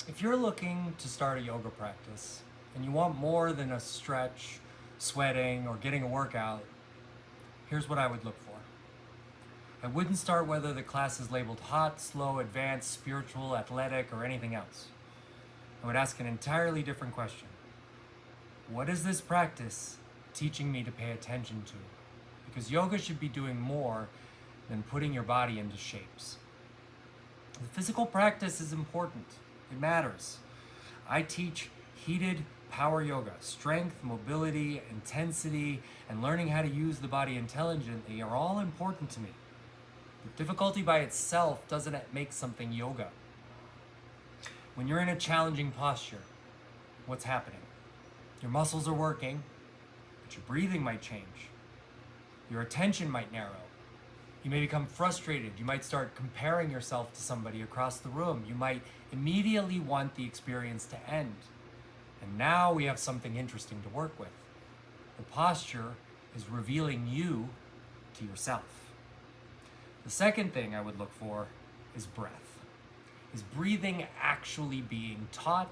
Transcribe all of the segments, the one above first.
If you're looking to start a yoga practice and you want more than a stretch, sweating, or getting a workout, here's what I would look for. I wouldn't start whether the class is labeled hot, slow, advanced, spiritual, athletic, or anything else. I would ask an entirely different question. What is this practice teaching me to pay attention to? Because yoga should be doing more than putting your body into shapes. The physical practice is important. It matters. I teach heated power yoga. Strength, mobility, intensity, and learning how to use the body intelligently are all important to me. But difficulty by itself doesn't make something yoga. When you're in a challenging posture, what's happening? Your muscles are working, but your breathing might change. Your attention might narrow. You may become frustrated. You might start comparing yourself to somebody across the room. You might immediately want the experience to end. And now we have something interesting to work with. The posture is revealing you to yourself. The second thing I would look for is breath. Is breathing actually being taught,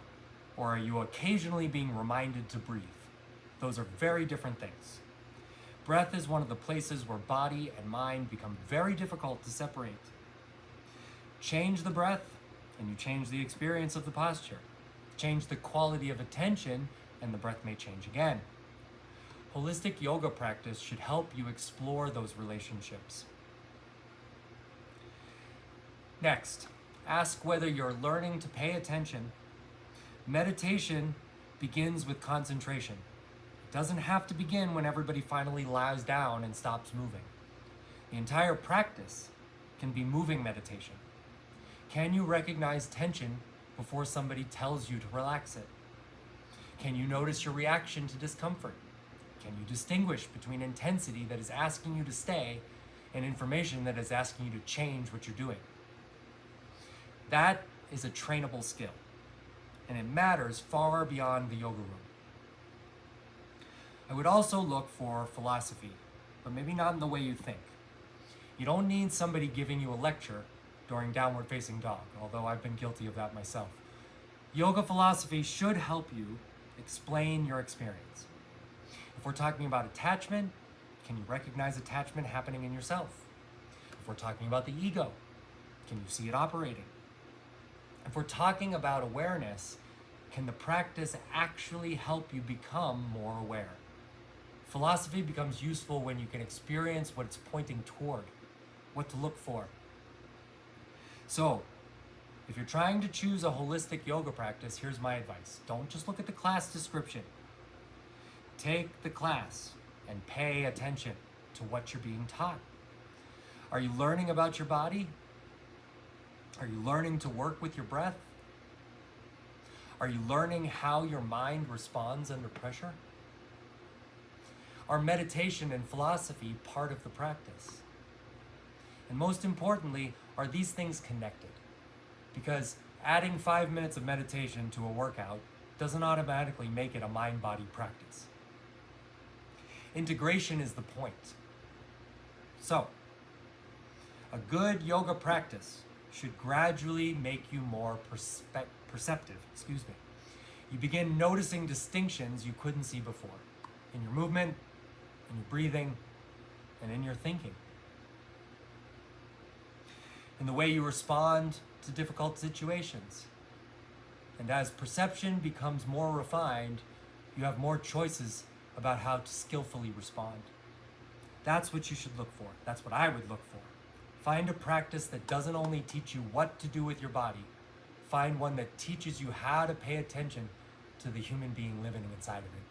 or are you occasionally being reminded to breathe? Those are very different things. Breath is one of the places where body and mind become very difficult to separate. Change the breath, and you change the experience of the posture. Change the quality of attention, and the breath may change again. Holistic yoga practice should help you explore those relationships. Next, ask whether you're learning to pay attention. Meditation begins with concentration. It doesn't have to begin when everybody finally lies down and stops moving. The entire practice can be moving meditation. Can you recognize tension before somebody tells you to relax it? Can you notice your reaction to discomfort? Can you distinguish between intensity that is asking you to stay and information that is asking you to change what you're doing? That is a trainable skill, and it matters far beyond the yoga room. I would also look for philosophy, but maybe not in the way you think. You don't need somebody giving you a lecture during downward facing dog, although I've been guilty of that myself. Yoga philosophy should help you explain your experience. If we're talking about attachment, can you recognize attachment happening in yourself? If we're talking about the ego, can you see it operating? If we're talking about awareness, can the practice actually help you become more aware? Philosophy becomes useful when you can experience what it's pointing toward, what to look for. So, if you're trying to choose a holistic yoga practice, here's my advice. Don't just look at the class description. Take the class and pay attention to what you're being taught. Are you learning about your body? Are you learning to work with your breath? Are you learning how your mind responds under pressure? Are meditation and philosophy part of the practice? And most importantly, are these things connected? Because adding 5 minutes of meditation to a workout doesn't automatically make it a mind-body practice. Integration is the point. So, a good yoga practice should gradually make you more perceptive. You begin noticing distinctions you couldn't see before in your movement, in your breathing, and in your thinking. In the way you respond to difficult situations. And as perception becomes more refined, you have more choices about how to skillfully respond. That's what you should look for. That's what I would look for. Find a practice that doesn't only teach you what to do with your body, find one that teaches you how to pay attention to the human being living inside of it.